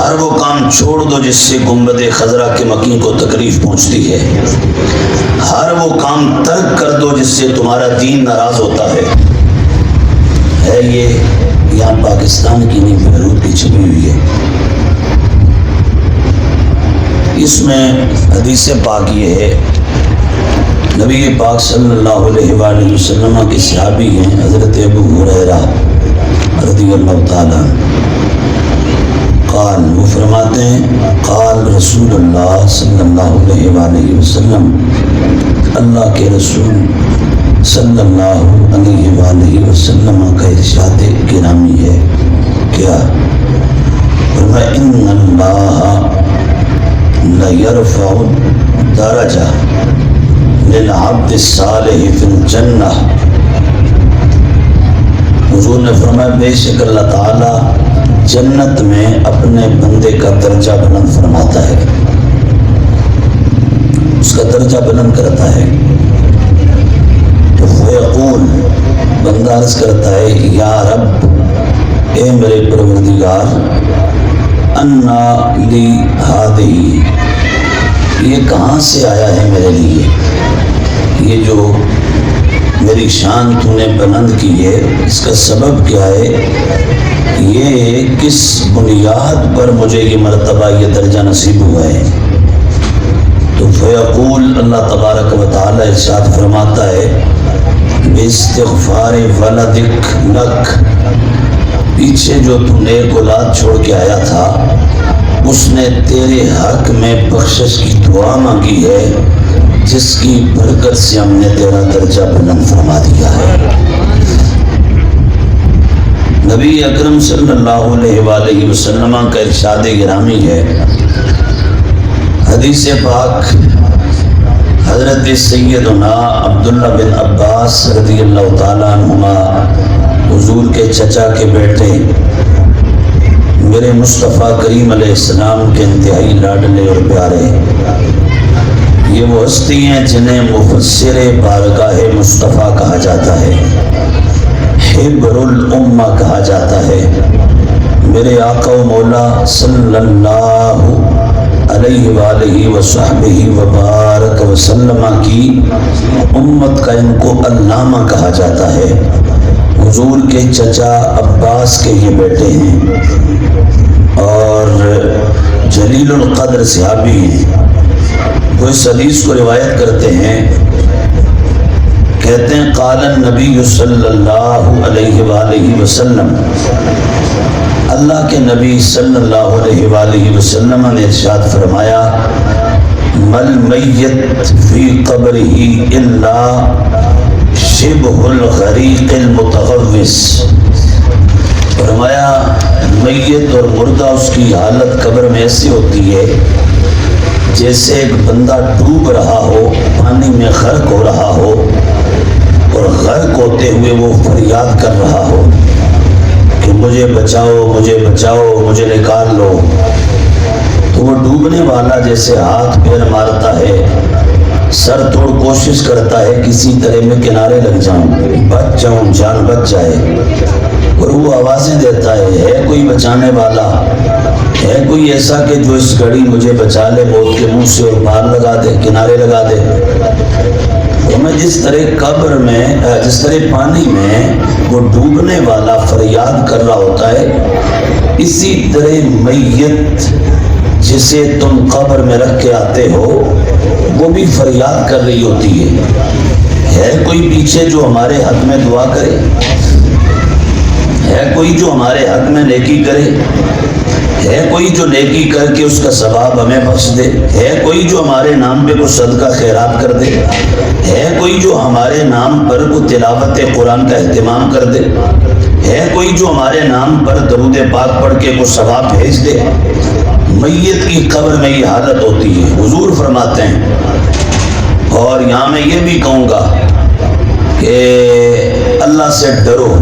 ہر وہ کام چھوڑ دو جس سے گنبد خضرا کے مکین کو تکلیف پہنچتی ہے، ہر وہ کام ترک کر دو جس سے تمہارا دین ناراض ہوتا ہے۔ یہ یہاں پاکستان کی نہیں بیروت کی چھپی ہوئی ہے۔ اس میں حدیث پاک یہ ہے، نبی پاک صلی اللہ علیہ وآلہ وسلم کے صحابی ہیں حضرت ابو ہریرہ رضی اللہ تعالیٰ قال، وہ فرماتے ہیں قال رسول اللہ صلی اللہ علیہ وآلہ وسلم، اللہ کے رسول صلی اللہ علیہ وآلہ وسلم کا ارشاد گرامی ہے کیا؟ فرمایا ان اللہ لَيَرْفَعُ الدَّرَجَةَ لِلْعَبْدِ الصَّالِحِ فِي الْجَنَّةِ۔ حضور نے فرمایا بے شک اللہ تعالیٰ جنت میں اپنے بندے کا درجہ بلند فرماتا ہے، اس کا درجہ بلند کرتا ہے۔ تو فیقول، بندہ عرض کرتا ہے یا رب، اے میرے پروردگار، انا لی ہادی، یہ کہاں سے آیا ہے میرے لیے، یہ جو میری شان تو نے بلند کی ہے اس کا سبب کیا ہے، یہ کس بنیاد پر مجھے یہ مرتبہ یہ درجہ نصیب ہوا ہے؟ تو فیقول، اللہ تبارک و تعالی ارشاد فرماتا ہے باستغفار ولدک لک، پیچھے جو تو نیک اولاد چھوڑ کے آیا تھا اس نے تیرے حق میں بخشش کی دعا مانگی ہے، جس کی برکت سے ہم نے تیرا درجہ بلند فرما دیا ہے۔ نبی اکرم صلی اللہ علیہ وآلہ وسلم کا ارشاد گرامی ہے، حدیث پاک حضرت سیدنا عبداللہ بن عباس رضی اللہ تعالیٰ عنہما، حضور کے چچا کے بیٹے، میرے مصطفیٰ کریم علیہ السلام کے انتہائی لاڈلے اور پیارے، یہ وہ ہستی ہیں جنہیں مفسر بارگاہ مصطفیٰ کہا جاتا ہے، حبر الامہ کہا جاتا ہے۔ میرے آقا و مولا صلی اللہ علیہ وآلہ وصحبہ وبارک وسلم کی امت کا ان کو علامہ کہا جاتا ہے۔ حضور کے چچا عباس کے یہ بیٹے ہیں اور جلیل القدر صحابی ہیں۔ وہ اس حدیث کو روایت کرتے ہیں، کہتے ہیں قال النبی صلی اللہ علیہ وآلہ وسلم، اللہ کے نبی صلی اللہ علیہ وآلہ وسلم نے ارشاد فرمایا مل میت فی قبرہ الا شبہ الغریق المتغوث، فرمایا میت اور مردہ اس کی حالت قبر میں ایسی ہوتی ہے جیسے ایک بندہ ڈوب رہا ہو، پانی میں غرق ہو رہا ہو اور غرق ہوتے ہوئے وہ فریاد کر رہا ہو کہ مجھے بچاؤ، مجھے بچاؤ، مجھے نکال لو۔ تو وہ ڈوبنے والا جیسے ہاتھ پیر مارتا ہے، سر توڑ کوشش کرتا ہے کسی طرح میں کنارے لگ جاؤں، بچ جاؤں، جان بچ جائے، اور وہ آوازیں دیتا ہے کوئی بچانے والا، ہے کوئی ایسا کہ جو اس گھڑی مجھے بچا لے موت کے منہ سے اور پار لگا دے، کنارے لگا دے۔ تو میں جس طرح قبر میں، جس طرح پانی میں وہ ڈوبنے والا فریاد کر رہا ہوتا ہے، اسی طرح میت جسے تم قبر میں رکھ کے آتے ہو وہ بھی فریاد کر رہی ہوتی ہے کوئی پیچھے جو ہمارے حق میں دعا کرے، ہے کوئی جو ہمارے حق میں نیکی کرے، ہے کوئی جو نیکی کر کے اس کا ثواب ہمیں بخش دے، ہے کوئی جو ہمارے نام پہ کوئی صدقہ خیرات کر دے، ہے کوئی جو ہمارے نام پر کوئی تلاوت قرآن کا اہتمام کر دے، ہے کوئی جو ہمارے نام پر درود پاک پڑھ کے کوئی ثواب بھیج دے۔ میت کی قبر میں یہ حالت ہوتی ہے، حضور فرماتے ہیں۔ اور یہاں میں یہ بھی کہوں گا کہ اللہ سے ڈرو،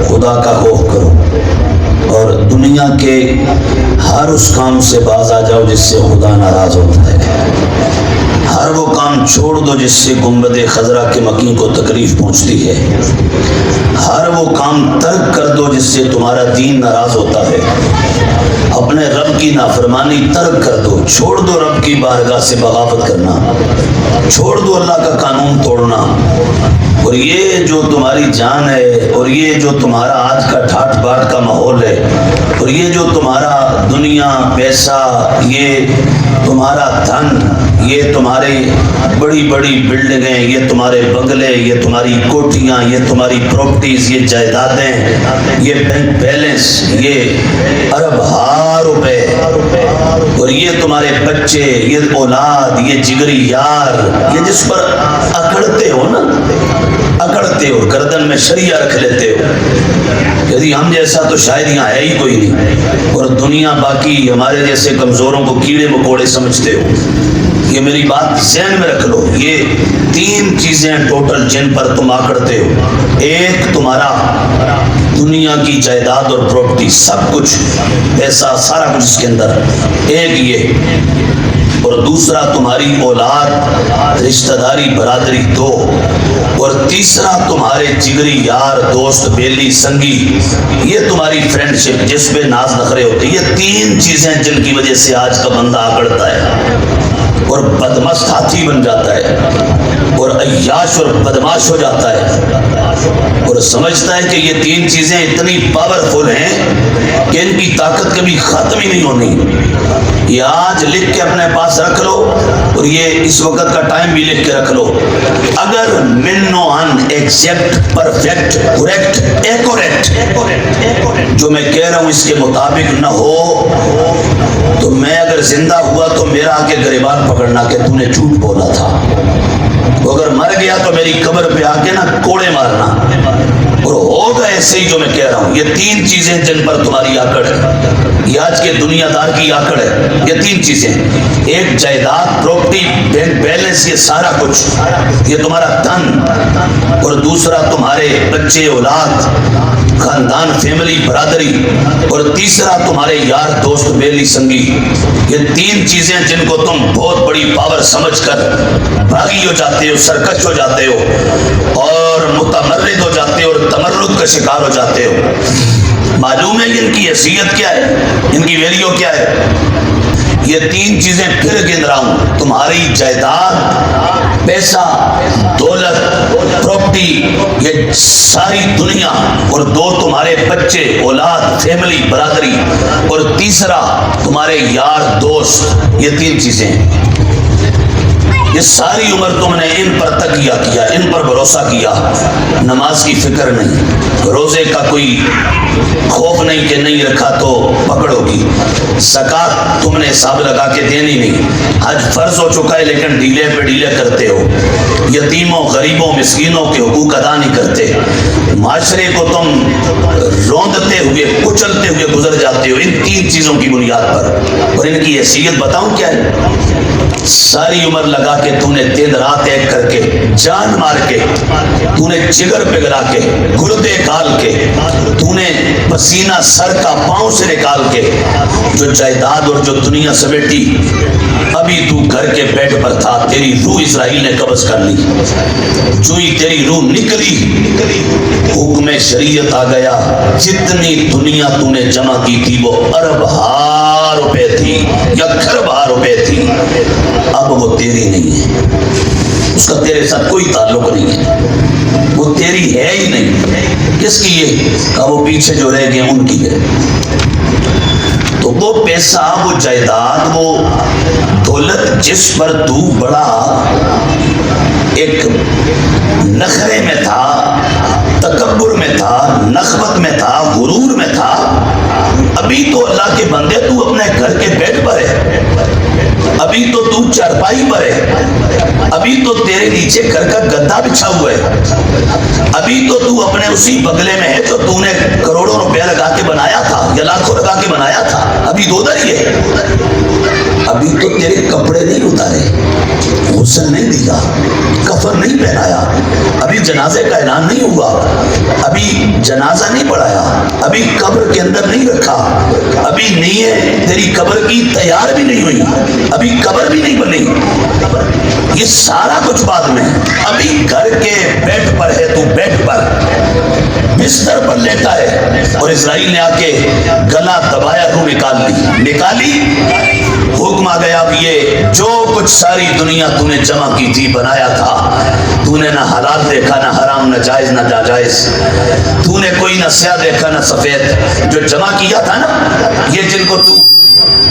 خدا کا خوف کرو، اور دنیا کے ہر اس کام سے باز آ جاؤ جس سے خدا ناراض ہوتا ہے۔ ہر وہ کام چھوڑ دو جس سے گنبد خضرا کے مکین کو تکلیف پہنچتی ہے، ہر وہ کام ترک کر دو جس سے تمہارا دین ناراض ہوتا ہے۔ اپنے رب کی نافرمانی ترک کر دو، چھوڑ دو رب کی بارگاہ سے بغاوت کرنا، چھوڑ دو اللہ کا قانون توڑنا، اور یہ جو تمہاری جان ہے اور یہ جو تمہارا آج کا ٹھاٹ باٹ کا ماحول ہے اور یہ جو تمہارا دنیا پیسہ، یہ تمہارا دھن، یہ تمہارے بڑی بڑی بلڈنگیں، یہ تمہارے بنگلے، یہ تمہاری کوٹھیاں، یہ تمہاری پراپرٹیز، یہ جائیدادیں، یہ بینک بیلنس، یہ ارب ہار روپے، اور یہ تمہارے بچے، یہ اولاد، یہ جگری یار، یہ جس پر اکڑتے ہو نا، اکڑتے ہو، گردن میں شریعہ رکھ لیتے ہو، یدی ہم جیسا تو شاید یہاں ہے ہی کوئی نہیں، اور دنیا باقی ہمارے جیسے کمزوروں کو کیڑے مکوڑے سمجھتے ہو۔ یہ میری بات ذہن میں رکھ لو، یہ 3 چیزیں ٹوٹل جن پر تم آکڑتے ہو، ایک تمہارا دنیا کی جائیداد اور پراپرٹی، سب کچھ پیسہ سارا کچھ اس کے اندر، ایک یہ، اور دوسرا تمہاری اولاد، رشتہ داری، برادری، 2، اور تیسرا تمہارے جگری یار، دوست، بیلی، سنگی، یہ تمہاری فرینڈ شپ جس پہ ناز نخرے ہوتے، یہ 3 چیزیں جن کی وجہ سے آج کا بندہ آکڑتا ہے اور بدمست ہاتھی بن جاتا ہے اور عیاش اور بدماش ہو جاتا ہے، اور سمجھتا ہے کہ یہ 3 چیزیں اتنی پاورفل ہیں کہ ان کی طاقت کبھی ختم ہی نہیں ہونی۔ یہ آج لکھ کے اپنے پاس رکھ لو، اور یہ اس وقت کا ٹائم بھی لکھ کے رکھ لو، اگر من و ان ایگزیکٹ، پرفیکٹ، کریکٹ، ایکوریٹ جو میں کہہ رہا ہوں اس کے مطابق نہ ہو تو میں اگر زندہ ہوا تو میرا آ کے گریبان پکڑنا کہ تو نے جھوٹ بولا تھا، اگر مر گیا تو میری قبر پہ آ کے نا کوڑے مارنا، اور ہوگا ایسے ہی جو میں کہہ رہا ہوں۔ یہ 3 چیزیں جن پر تمہاری آکڑ ہے، یہ آج کے دنیا دار کی آکڑ ہے، یہ 3 چیزیں، ایک جائیداد، پراپرٹی، بینک بیلنس، یہ سارا کچھ، یہ تمہارا دھن، اور دوسرا تمہارے بچے، اولاد، خاندان، فیملی، برادری، اور تیسرا تمہارے یار، دوست، بیلی، سنگی، یہ 3 چیزیں جن کو تم بہت بڑی پاور سمجھ کر باغی ہو جاتے ہو، سرکش ہو جاتے ہو اور متمرد ہو جاتے ہو اور تمرد کا شکار ہو جاتے ہو۔ معلوم ہے ان کی حیثیت کیا ہے، ان کی ویلیو کیا ہے؟ یہ 3 چیزیں پھر گن رہا ہوں، تمہاری جائیداد، پیسہ، دولت، پراپرٹی، یہ ساری دنیا، اور 2 تمہارے بچے، اولاد، فیملی، برادری، اور تیسرا تمہارے یار، دوست، یہ 3 چیزیں۔ یہ ساری عمر تم نے ان پر تکیہ کیا، ان پر بھروسہ کیا، نماز کی فکر نہیں، روزے کا کوئی خوف نہیں کہ نہیں رکھا تو پکڑو گی، زکوٰۃ تم نے حساب لگا کے دینی نہیں، حج فرض ہو چکا ہے لیکن ڈیلے پہ ڈیلے کرتے ہو، یتیموں، غریبوں، مسکینوں کے حقوق ادا نہیں کرتے، معاشرے کو تم روندتے ہوئے، کچلتے ہوئے گزر جاتے ہو ان 3 چیزوں کی بنیاد پر، اور ان کی حیثیت بتاؤں کیا ہے؟ ساری عمر لگا کے تو نے دن رات ایک کر کے، جان مار کے، تو نے جگر پگھلا کے، گردے کھال کے، تو نے پسینہ سر کا پاؤں سے نکال کے جو جائیداد اور جو دنیا سمیٹی، ابھی تو گھر کے بیڈ پر تھا، تیری روح اسرائیل نے قبض کر لی، جو ہی تیری روح نکلی حکم شریعت آ گیا، جتنی دنیا تو نے جمع کی تھی وہ ارب ہار روپے تھی یا کھرب ہار روپے تھی، اب وہ تیری نہیں ہے، اس کا تیرے ساتھ کوئی تعلق نہیں ہے، وہ تیری ہے ہی نہیں، کس کی ہے؟ کہ وہ پیچھے جو رہ گئے ان کی ہے۔ تو وہ پیسہ، وہ جائیداد، وہ دولت جس پر تو بڑا ایک نخرے میں تھا، تکبر میں تھا، نخوت میں تھا، غرور میں تھا، ابھی تو اللہ کے بندے تو اپنے گھر کے بیڈ پر ہے، ابھی تو چارپائی پر ہے، ابھی تو تیرے نیچے گھر کا گدا بچھا ہوا ہے، ابھی تو اپنے اسی بنگلے میں ہے جو تو نے کروڑوں روپے لگا کے بنایا تھا یا لاکھوں لگا کے بنایا تھا، ابھی تو ادھر ہی ہے، ابھی تو تیرے کپڑے نہیں اتارے، غسل نہیں دیا، کفن نہیں پہنایا، ابھی جنازے کا اعلان نہیں ہوا، ابھی جنازہ نہیں پڑھایا، ابھی قبر کے اندر نہیں رکھا، ابھی نیت تیری قبر کی تیار بھی نہیں ہوئی، ابھی قبر بھی نہیں بنی، یہ سارا کچھ بعد میں، ابھی گھر کے بیڈ پر ہے، تو بیڈ پر بستر پر لیٹا ہے، اور اسرائیل نے آ کے گلا دبایا، تو نکالی حکم آ گیا اب یہ جو کچھ ساری دنیا تو نے جمع کی تھی بنایا تھا، تو نے نہ حلال دیکھا نہ حرام، نہ جائز نہ ناجائز، تو نے کوئی نہ سیاہ دیکھا نہ سفید، جو جمع کیا تھا نا، یہ جن کو تو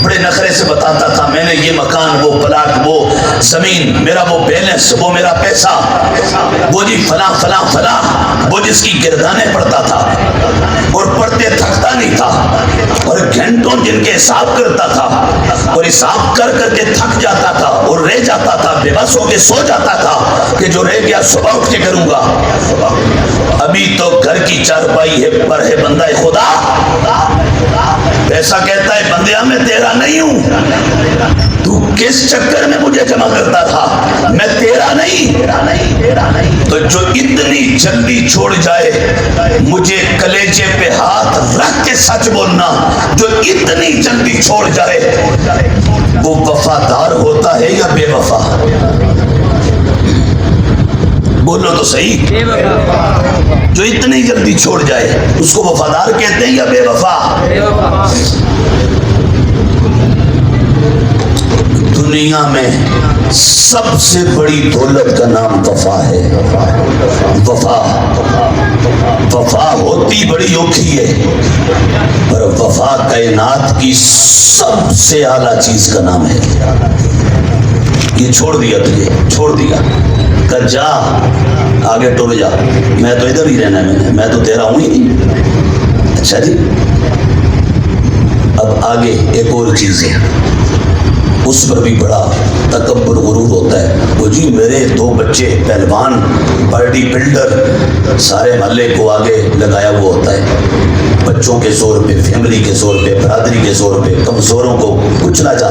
بڑے نخرے سے بتاتا تھا میں نے یہ مکان، وہ پلاٹ، وہ زمین، میرا وہ بیلنس، وہ میرا پیسہ، وہ جی فلاں فلاں فلاں، وہ جس کی گردانے پڑتا تھا اور پڑھتے تھکتا نہیں تھا اور گھنٹوں جن کے حساب کرتا تھا اور حساب کر کر کے تھک جاتا تھا اور رہ جاتا تھا، بے بس ہو کے سو جاتا تھا کہ جو رہ گیا صبح اٹھ کے کروں گا۔ ابھی تو گھر کی چارپائی ہے پر ہے بندہ خدا، ایسا کہتا ہے بندیا میں تیرا نہیں ہوں، تو کس چکر میں مجھے جمع کرتا تھا، میں تیرا نہیں۔ تو جو اتنی جلدی چھوڑ جائے، مجھے کلیجے پہ ہاتھ رکھ کے سچ بولنا، جو اتنی جلدی چھوڑ جائے وہ وفادار ہوتا ہے یا بے وفا؟ بولو تو صحیح، جو اتنی جلدی چھوڑ جائے اس کو وفادار کہتے ہیں یا بے وفا؟ دنیا میں سب سے بڑی دولت کا نام وفا ہے۔ وفا ہوتی بڑی اوکھی ہے پر وفا کائنات کی سب سے اعلیٰ چیز کا نام ہے۔ یہ چھوڑ دیا تجھے، چھوڑ دیا، کر جا آگے ٹر جا، میں تو ادھر ہی رہنا ہے، میں تو تیرا ہوں ہی نہیں۔ اچھا جی، اب آگے ایک اور چیز ہے، اس پر بھی بڑا تکبر غرور ہوتا ہے، وہ جی میرے 2 بچے پہلوان باڈی بلڈر، سارے محلے کو آگے لگایا ہوا ہوتا ہے، بچوں کے زور پہ، فیملی کے زور پہ، برادری کے زور پہ کمزوروں کو کچلا جاتا ہے۔